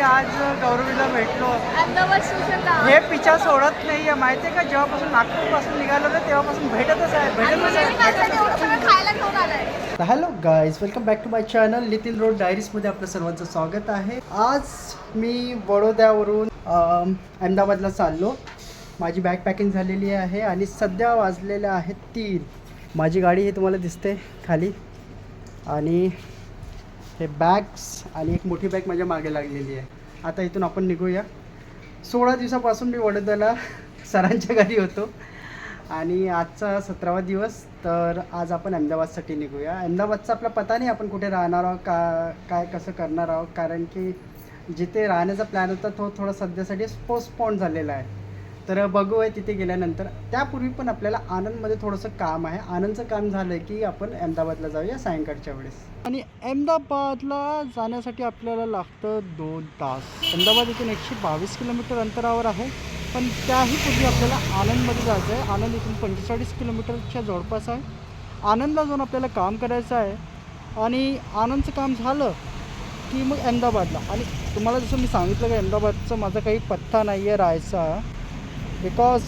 आज गौरवीला भेटलो. अहमदाबाद स्टेशनला हे पिछा सोडत नाहीये माहितीये का. जेव्हापासून नागपूरपासून निघालो ना तेव्हापासून भेटतच आहे. खायला घेऊन आलाय. Hello guys, welcome back to my channel little road डायरीजमध्ये आपलं सर्वांचं स्वागत आहे. आज मी बडोद्यावरून अहमदाबादला चाललो. माझी बॅग पॅकिंग झालेली आहे आणि सध्या वाजलेल्या आहेत 3. माझी गाडी ही तुम्हाला दिसते खाली आणि हे बॅग्स आणि एक मोठी बॅग माझ्या मागे लागलेली आहे. आता इथून आपण निघूया. 16 दिवसापासून मी वडोद्याला सरांच्या घरी होतो आणि आजचा 17वा दिवस. तर आज आपण अहमदाबादसाठी निघूया. अहमदाबादचा आपला पता नाही आपण कुठे राहणार आहोत, काय कसं करणार आहोत, कारण की जिथे राहण्याचा प्लॅन होता तो थोडा सध्यासाठी पोस्टपोन झालेला आहे. तर बघूया तिथे गेल्यानंतर. त्यापूर्वी पण आपल्याला आनंदमध्ये थोडंसं काम आहे. आनंदचं काम झालं की आपण अहमदाबादला जाऊया सायंकाळच्या वेळेस. आणि अहमदाबादला जाण्यासाठी आपल्याला लागतं 2 तास. अहमदाबाद इथून 122 किलोमीटर अंतरावर आहे, पण त्याही पूर्वी आपल्याला आनंदमध्ये जायचं आहे. आनंद इथून 45 किलोमीटरच्या जवळपास आहे. आनंदला जाऊन आपल्याला काम करायचं आहे आणि आनंदचं काम झालं की मग अहमदाबादला. आणि तुम्हाला जसं मी सांगितलं की अहमदाबादचं माझा काही पत्ता नाही आहे राहायचा, बिकॉज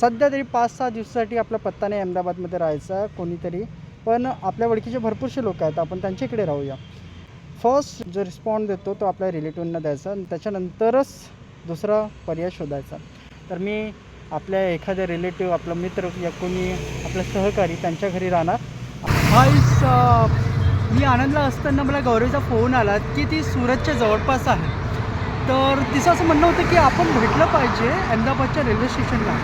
सध्या तरी 5-6 दिवसासाठी आपला पत्ता नाही अहमदाबादमध्ये राहायचा कोणीतरी. पण आपल्या ओळखीचे भरपूरसे लोक आहेत, आपण त्यांच्याकडे राहूया. फर्स्ट जो रिस्पॉन्ड देतो तो आपल्या रिलेटिव्हना द्यायचा आणि त्याच्यानंतरच दुसरा पर्याय शोधायचा. तर मी आपल्या एखाद्या रिलेटिव्ह, आपला मित्र या कोणी आपल्या सहकारी त्यांच्या घरी राहणार. मी आनंदला असताना मला गौरवीचा फोन आला की ती सुरतच्या जवळपास आहे. तर तिचं असं म्हणणं होतं की आपण भेटलं पाहिजे अहमदाबादच्या रेल्वे स्टेशनला.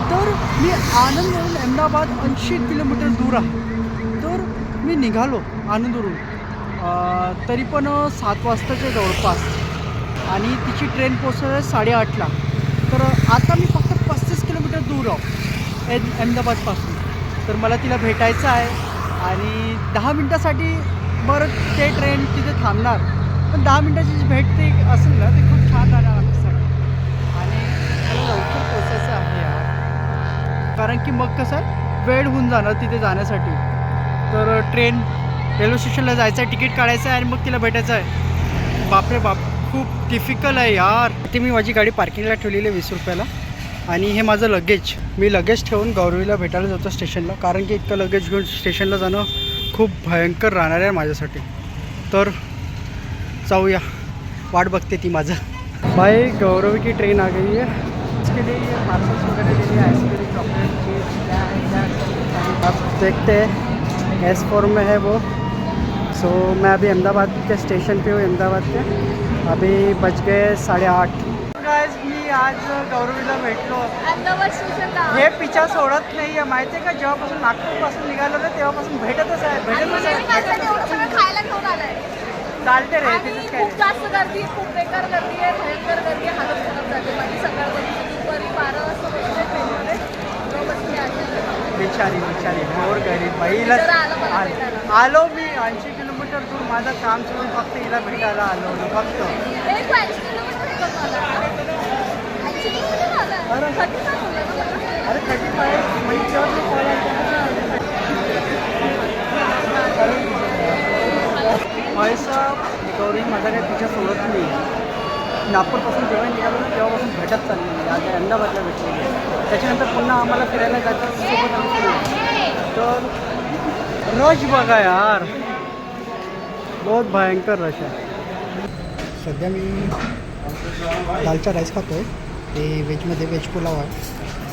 तर मी आनंदवरून अहमदाबाद 80 किलोमीटर दूर आहे. तर मी निघालो आनंदवरून तरी पण 7 वाजताच्या जवळपास आणि तिची ट्रेन पोचते 8:30ला. तर आता मी फक्त 35 किलोमीटर दूर आहो अहमदाबादपासून. तर मला तिला भेटायचं आहे आणि 10 मिनटासाठी बरं ते ट्रेन तिथे थांबणार, पण 10 मिनटाची जी भेट ते असेल ना ते खूप छान राहणार आमच्यासाठी. आणि मला लवकर पोचायचं आहे यार, कारण की मग कसं वेळ होऊन जाणार तिथे जाण्यासाठी. तर ट्रेन रेल्वे स्टेशनला जायचं आहे, तिकीट काढायचं आहे आणि मग तिला भेटायचं आहे. बापरे बाप, खूप डिफिकल्ट आहे यार. ते मी माझी गाडी पार्किंगला ठेवलेली आहे 20 रुपयाला. आणि हे माझं लगेज, मी लगेज ठेवून गौरवीला भेटायला जातो स्टेशनला, कारण की इतकं लगेज घेऊन स्टेशनला जाणं खूप भयंकर राहणार आहे माझ्यासाठी. तर जाऊया, वाट बघते ती माझं. भाई गौरव की ट्रेन आ गई है. इसके लिए ये पार्सल्स वगैरह ले लिया, आइसक्रीम, चॉकलेट, चीज़ क्या है क्या. अब देखते हैं एस फॉर्म में है वो. सो मैं अभी अहमदाबाद के स्टेशन पे हूँ. अहमदाबाद के अभी बज गए 8:30. मी आज गौरवीला भेटलो. अहमदाबाद स्टेशनला हे पिछा सोडत नाहीये माहितीये का. जेव्हापासून नागपूरपासून निघालो ना तेव्हापासून भेटतच आहे. खायला घेऊन आलाय. चालते रे, आणि खूप जास्त गर्दी, खूप बेकार गर्दी आहे, भयंकर गर्दी, हालत खराब झाली माझी. सकाळपासून दुपारी 12 वाजता बसले ट्रेनमध्ये, बसली आहे बिचारी मोर गरीब बाईला. आलो मी 80 किलोमीटर दूर, माझं काम सोडून फक्त हिला भेटायला आलो फक्त. 80 किलोमीटर मला. 80 किलोमीटर आला. अरे 35 पैसा गौरी माझा काही तिच्या सोडत नाही. नागपूरपासून जेव्हा निघालो ना तेव्हापासून भेटत चालली नाही. आज अहमदाबादला भेटलेली. त्याच्यानंतर पुन्हा आम्हाला फिरायला जायचं सोबत आम्ही. तर रश बघा यार, बहुत भयंकर रश आहे. सध्या मी दालचा राईस खातो आहे. ते व्हेजमध्ये व्हेज पुलाव आहे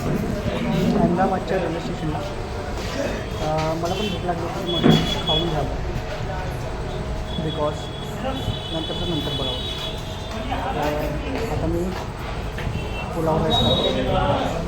अहमदाबादच्या रेल्वे स्टेशनला. मला पण भूक लागली की मग खाऊन घ्यावं, बिकॉज नंतर बघावं. आता मी पुलाव राईस खातो.